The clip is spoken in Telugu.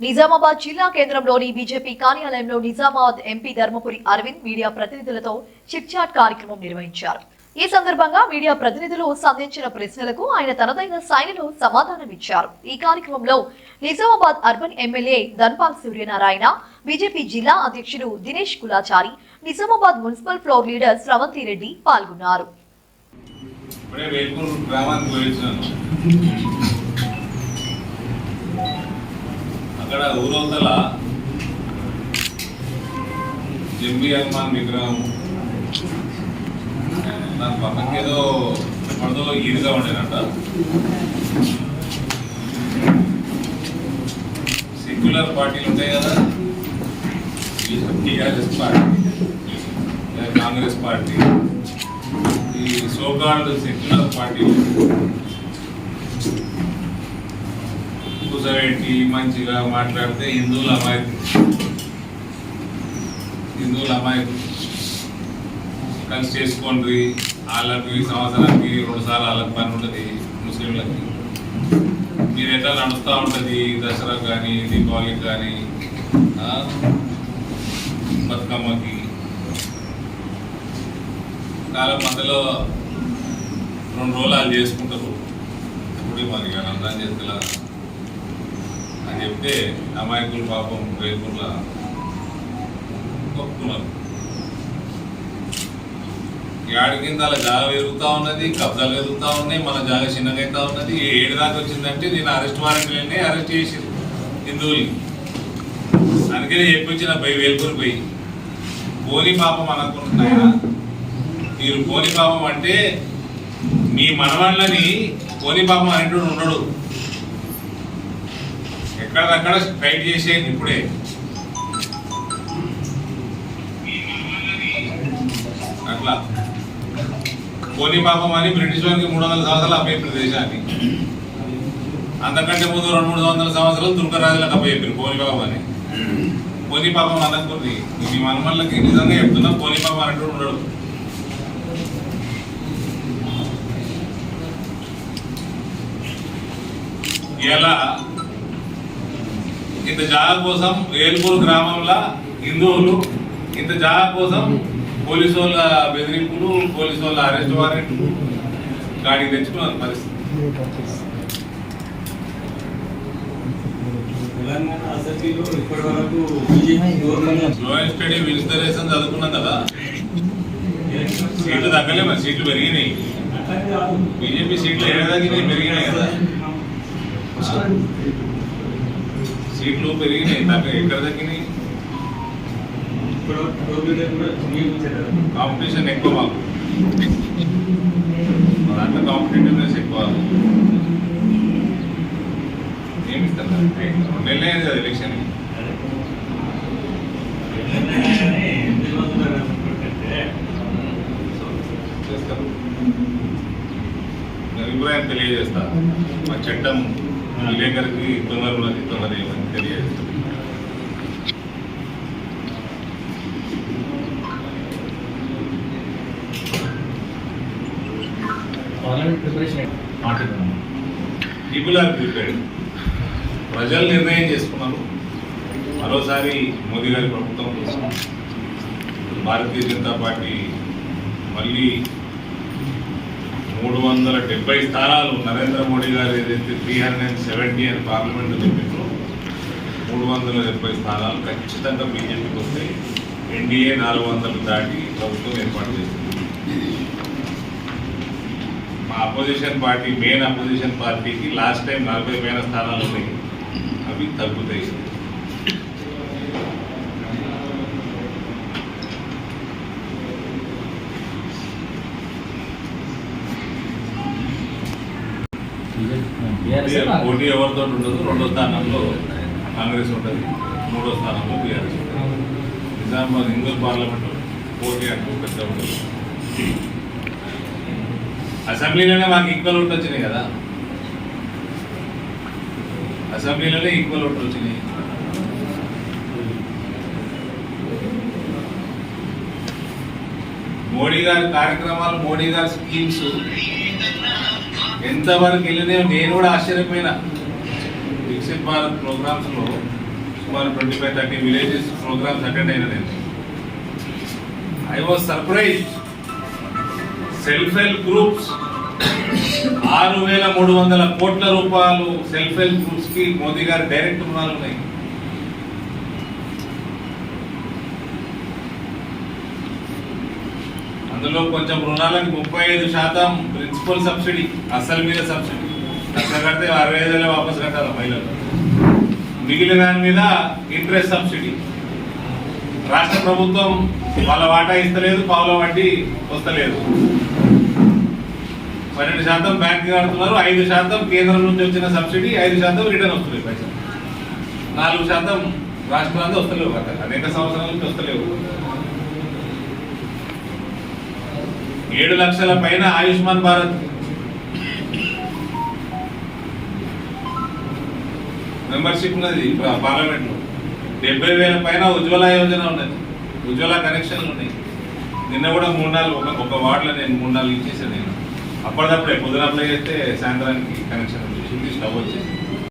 నిజామాబాద్ జిల్లా కేంద్రంలోని బీజేపీ కార్యాలయంలో నిజామాబాద్ ఎంపీ ధర్మపురి అరవింద్ మీడియా ప్రతినిధులతో చిట్ చాట్ కార్యక్రమం నిర్వహించారు. ఈ సందర్భంగా మీడియా ప్రతినిధులు సంధించిన ప్రశ్నలకు ఆయన తనదైన శైలిలో సమాధానమిచ్చారు. ఈ కార్యక్రమంలో Nizamabad urban MLA Dhanpal Suryanarayana, BJP జిల్లా అధ్యక్షుడు Dinesh Kulachari, Nizamabad municipal floor leader Sravanthi Reddy పాల్గొన్నారు. అక్కడ ఊరవతల జంబీ హనుమాన్ విగ్రహం దాని పక్కకి ఏదో ఎప్పటిదో ఈదుగా ఉండేనట. సెక్యులర్ పార్టీలు ఉంటాయి కదా, టీఆర్ఎస్ పార్టీ, కాంగ్రెస్ పార్టీ, ఈ సోకాల్డ్ సెక్యులర్ పార్టీలు కూర్చోబెట్టి మంచిగా మాట్లాడితే హిందువుల అమాయకులు కలిసి చేసుకోండి, వాళ్ళకి సంవత్సరానికి 2 సార్లు వాళ్ళకి పని ఉంటుంది. ముస్లింలకి మీరు ఎట్లా నడుస్తూ ఉంటుంది, దసరా కానీ దీపావళికి కానీ బతుకమ్మకి కాలం మధ్యలో 2 రోజులు వాళ్ళు చేసుకుంటారు. ఇప్పుడు మరి రంజాన్ చేస్తలా అని చెప్తే అమాయకులు పాపం రేపుల్లా ఒప్పుకున్నారు. ఏడు కింద అలా జాగ పెరుగుతూ ఉన్నది, కబ్జాలు పెరుగుతూ ఉన్నాయి, మన జాగ చిన్నగా అవుతా ఉన్నది. 7 దాకా వచ్చిందంటే నేను అరెస్ట్ వారెంట్లన్నీ అరెస్ట్ చేసారు హిందువుల్ని. అందుకనే చెప్పించిన వేల్పూరికి పోయి పోని పాపం అనుకుంటున్నాయా మీరు. పోని పాపం అంటే మీ మనవాళ్ళని పోని పాపం అనేటువంటి ఉండడు, ఎక్కడక్కడ ఫైట్ చేసేది. ఇప్పుడే అట్లా పోనీ పాపం అని బ్రిటిష్ వారికి 300 సంవత్సరాలు అప్పయ్యారు దేశాన్ని. అంతకంటే ముందు 200-300 సంవత్సరాలు దుర్గరాజులకు అప్పయ్యారు పోనీ పాపం అని. పోనీ పాపం అనుకుంది మీ మనమల్లకి నిజంగా చెప్తున్నా, పోనీ పాపం అంటూ ఉండడు. ఇలా ఇంత జాగా కోసం వేల్పూర్ గ్రామంలో హిందువులు ఇంత జాగా కోసం పోలీసు వాళ్ళ బెదిరింపులు, పోలీసు వాళ్ళ అరెస్ట్ వారెంట్లు గాడికి తెచ్చుకున్న పరిస్థితి. జోయింట్ స్టడీ విజిటరేషన్ చదువుకున్నాం కదా, సీట్లు తగ్గలే, మరి సీట్లు పెరిగినాయి. బీజేపీ సీట్లు ఏడాదికి పెరిగినాయి కదా, సీట్లు పెరిగినాయి. ఎక్కడ తగ్గినాయి? కాంపిటీషన్ ఎక్కువ, మాకు దాంట్లో కాంపిటేటివ్నెస్ ఎక్కువ. ఏమిస్తారు 2 నెలలే కదా ఎలక్షన్. చేస్తారు, అభిప్రాయం తెలియజేస్తా. మా చట్టం విలేకరికి తొందరగా తెలియజేస్తాం. People are prepared. ప్రజలు నిర్ణయం చేసుకున్నారు. మరోసారి మోదీ గారి ప్రభుత్వం కోసం భారతీయ జనతా పార్టీ మళ్ళీ 370 స్థానాలు, నరేంద్ర మోడీ గారు ఏదైతే 370 అని పార్లమెంట్లో చెప్పిందో 370 స్థానాలు ఖచ్చితంగా బీజేపీకి వస్తాయి. ఎన్డీఏ 400 దాటి ప్రభుత్వం ఏర్పాటు చేస్తుంది. మా అపోజిషన్ పార్టీ, మెయిన్ అపోజిషన్ పార్టీకి లాస్ట్ టైం 40 పైన స్థానాలు ఉన్నాయి, అవి తగ్గుతాయి. పోటీ ఎవరితో ఉండదు. 2వ స్థానంలో కాంగ్రెస్ ఉంటుంది, 3వ స్థానంలో టీఆర్ఎస్ ఉంటుంది. నిజామాబాద్ హిందూ పార్లమెంట్ పోటీ అంటూ పెద్ద ఉండదు. అసెంబ్లీలోనే మాకు ఈక్వల్ ఓట్లు వచ్చినాయి కదా, అసెంబ్లీలోనే ఈక్వల్ ఓట్లు వచ్చినాయి. మోడీ గారి కార్యక్రమాలు, మోడీ గారి స్కీమ్స్ ఎంతవరకు వెళ్ళినాయో నేను కూడా ఆశ్చర్యపోయినా. వికసిత్ భారత్ ప్రోగ్రామ్స్లో సుమారు 25-30 విలేజెస్ ప్రోగ్రామ్స్ అటెండ్ అయినా నేను. I was surprised. Self help groups 6,300 కోట్ల రూపాయలు సెల్ఫ్ హెల్ప్ గ్రూప్స్ కి మోదీ గారు డైరెక్ట్ రుణాలు ఉన్నాయి. అందులో కొంచెం రుణాలకు 35% ప్రిన్సిపల్ సబ్సిడీ, అసలు మీద సబ్సిడీ. లక్ష కడితే 65,000 వాపస్ కట్టాలి మహిళలు. మిగిలిన దాని మీద ఇంట్రెస్ట్ సబ్సిడీ. రాష్ట్ర ప్రభుత్వం వాళ్ళ వాటా ఇస్తలేదు, పావుల వడ్డీ వస్తలేదు. 12% బ్యాంక్ కడుతున్నారు, 5% కేంద్రం నుంచి వచ్చిన సబ్సిడీ, 5% రిటర్న్ వస్తుంది పైసలు. 4% రాష్ట్రాలతో వస్తలేవు కదా, అనేక సంవత్సరాల నుంచి వస్తలేవు. 7 లక్షల పైన ఆయుష్మాన్ భారత్ మెంబర్షిప్ ఉన్నది పార్లమెంట్ లో. 70,000 పైన ఉజ్వల యోజన ఉన్నది, ఉజ్వల కనెక్షన్లు ఉన్నాయి. నిన్న కూడా 3-4 ఒక వార్డులో నేను 3-4 ఇచ్చేసాను. నేను అప్పటిదప్పుడే పొద్దున అప్లై చేస్తే సాయంత్రానికి కనెక్షన్ వచ్చేసింది, స్టవ్ వచ్చేసింది.